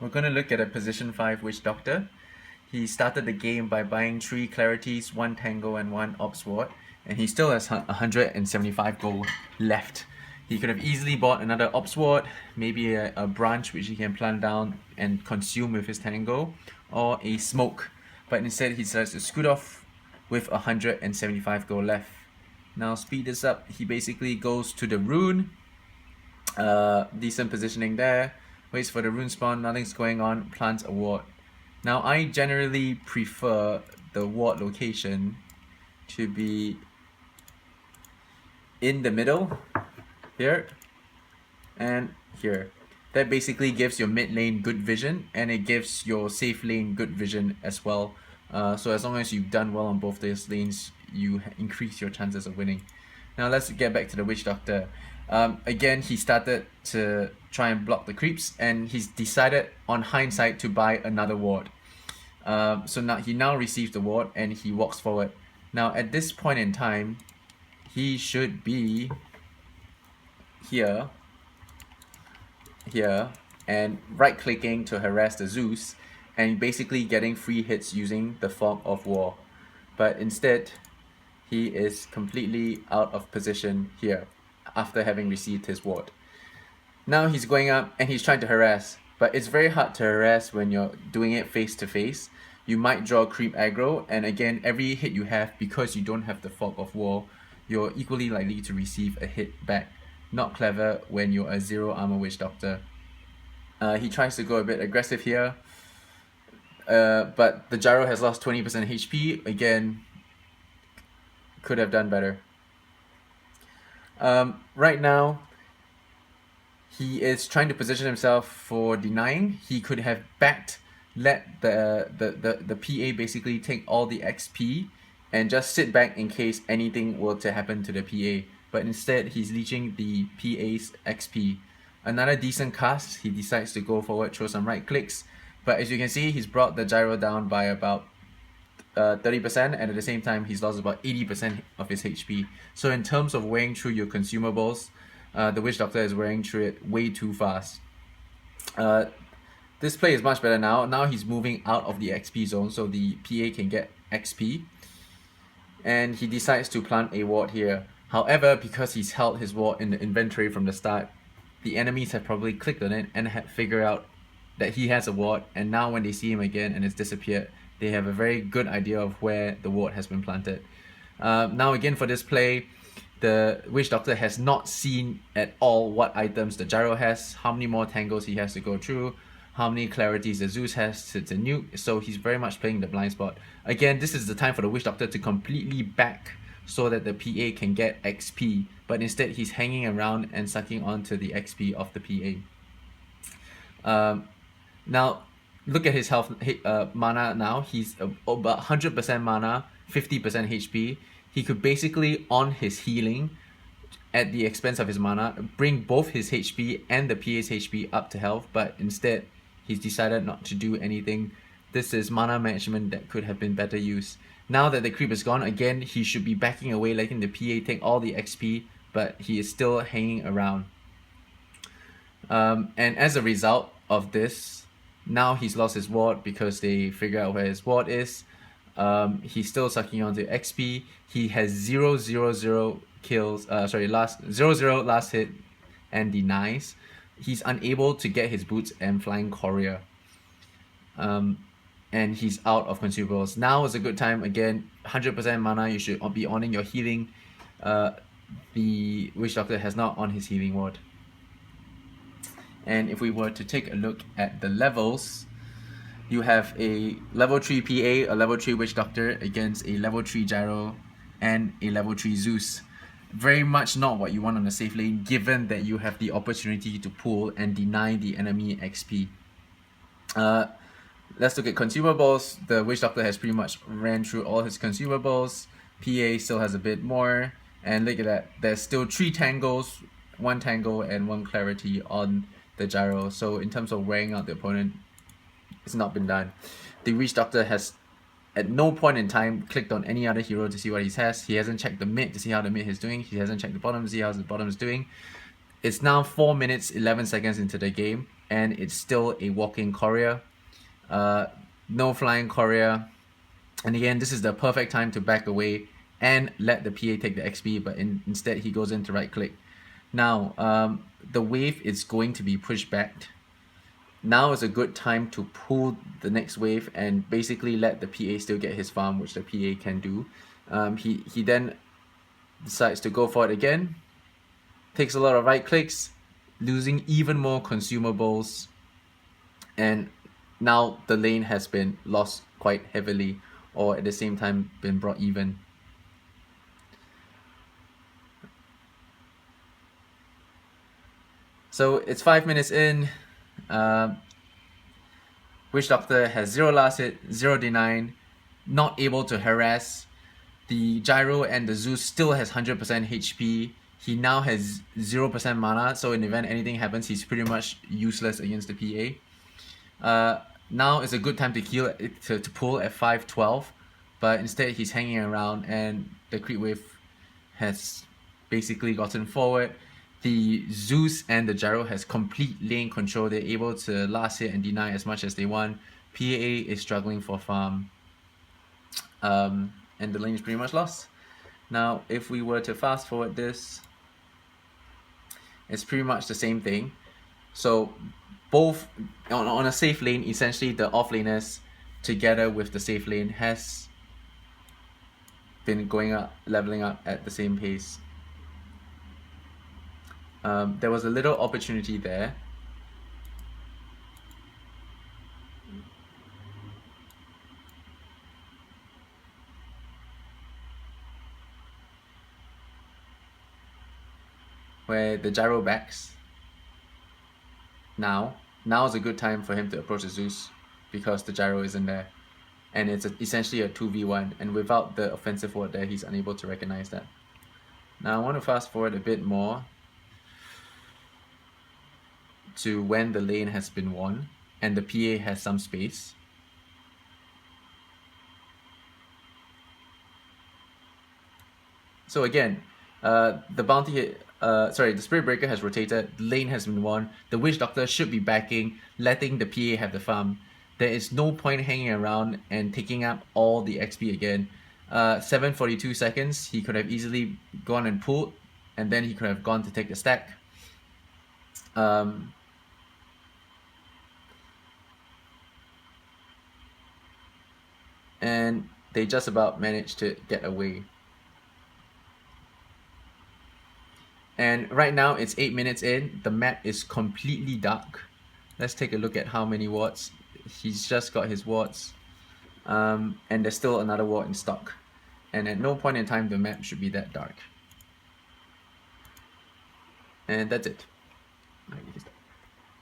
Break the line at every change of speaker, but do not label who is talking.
We're going to look at a position 5 Witch Doctor. He started the game by buying 3 Clarities, 1 Tango and 1 Obsword, and he still has 175 gold left. He could have easily bought another Obsword, maybe a branch which he can plant down and consume with his Tango, or a Smoke, but instead he decides to scoot off with 175 gold left. Now speed this up, he basically goes to the Rune, decent positioning there, waits for the Rune spawn, nothing's going on, plants a ward. Now I generally prefer the ward location to be in the middle, here, and here. That basically gives your mid lane good vision, and it gives your safe lane good vision as well. So as long as you've done well on both these lanes, you increase your chances of winning. Now let's get back to the Witch Doctor. Again, he started to try and block the creeps, and he's decided on hindsight to buy another ward. So now he receives the ward and he walks forward. Now at this point in time, he should be here, and right clicking to harass the Zeus, and basically getting free hits using the Fog of War. But instead, he is completely out of position here after having received his ward. Now he's going up and he's trying to harass, but it's very hard to harass when you're doing it face to face. You might draw creep aggro, and again, every hit you have, because you don't have the Fog of War, you're equally likely to receive a hit back. Not clever when you're a 0 armor Witch Doctor. He tries to go a bit aggressive here, but the Gyro has lost 20% HP. Again, could have done better. Right now, he is trying to position himself for denying. He could have let the PA basically take all the XP and just sit back in case anything were to happen to the PA. But instead, he's leeching the PA's XP. Another decent cast, he decides to go forward, throw some right clicks. But as you can see, he's brought the Gyro down by about 30%, and at the same time, he's lost about 80% of his HP. So in terms of wearing through your consumables, the Witch Doctor is wearing through it way too fast. This play is much better now. Now he's moving out of the XP zone so the PA can get XP. And he decides to plant a ward here. However, because he's held his ward in the inventory from the start, the enemies have probably clicked on it and have figured out that he has a ward, and now when they see him again and it's disappeared, they have a very good idea of where the ward has been planted. Now again for this play, the Witch Doctor has not seen at all what items the Gyro has, how many more tangos he has to go through, how many clarities the Zeus has to nuke, so he's very much playing the blind spot. Again, this is the time for the Witch Doctor to completely back so that the PA can get XP, but instead he's hanging around and sucking onto the XP of the PA. Now, look at his health mana now. He's about 100% mana, 50% HP. He could basically, on his healing, at the expense of his mana, bring both his HP and the PA's HP up to health, but instead, he's decided not to do anything. This is mana management that could have been better used. Now that the creep is gone, again, he should be backing away, letting the PA take all the XP, but he is still hanging around. And as a result of this, now he's lost his ward because they figure out where his ward is. He's still sucking onto XP. He has 0-0-0 kills, 0-0 last hit and denies. He's unable to get his boots and flying courier. And he's out of consumables. Now is a good time, again, 100% mana, you should be on your healing. The Witch Doctor has not on his healing ward. And if we were to take a look at the levels, you have a level 3 PA, a level 3 Witch Doctor against a level 3 Gyro and a level 3 Zeus. Very much not what you want on a safe lane, given that you have the opportunity to pull and deny the enemy XP. Let's look at consumables. The Witch Doctor has pretty much ran through all his consumables. PA still has a bit more. And look at that, there's still 3 tangos, 1 tango and 1 clarity on the Gyro. So in terms of wearing out the opponent, it's not been done. The Witch Doctor has at no point in time clicked on any other hero to see what he has. He hasn't checked the mid to see how the mid is doing. He hasn't checked the bottom to see how the bottom is doing. It's now 4 minutes 11 seconds into the game, and it's still a walking courier. No flying courier. And again, this is the perfect time to back away and let the PA take the XP, but instead he goes in to right click. Now, the wave is going to be pushed back. Now is a good time to pull the next wave and basically let the PA still get his farm, which the PA can do. He then decides to go for it again, takes a lot of right clicks, losing even more consumables, and now the lane has been lost quite heavily, or at the same time been brought even. So it's 5 minutes in. Witch Doctor has 0 last hit, 0 deny, not able to harass. The Gyro and the Zeus still has 100% HP. He now has 0% mana, so in the event anything happens, he's pretty much useless against the PA. Now is a good time to heal, to pull at 512, but instead he's hanging around and the creep wave has basically gotten forward. The Zeus and the Gyro has complete lane control. They're able to last hit and deny as much as they want. PA is struggling for farm. And the lane is pretty much lost. Now, if we were to fast forward this, it's pretty much the same thing. So both on a safe lane, essentially the offlaners together with the safe lane has been going up, leveling up at the same pace. There was a little opportunity there. Where the Gyro backs. Now is a good time for him to approach the Zeus because the Gyro isn't there. And it's essentially a 2v1, and without the offensive ward there, he's unable to recognize that. Now I want to fast forward a bit more to when the lane has been won and the PA has some space. So again, the bounty, the Spirit Breaker has rotated, the lane has been won, the Witch Doctor should be backing, letting the PA have the farm. There is no point hanging around and taking up all the XP again. 7:42 seconds, he could have easily gone and pulled, and then he could have gone to take the stack. And they just about managed to get away. And right now it's 8 minutes in, the map is completely dark. Let's take a look at how many wards. He's just got his wards, and there's still another ward in stock. And at no point in time the map should be that dark. And that's it.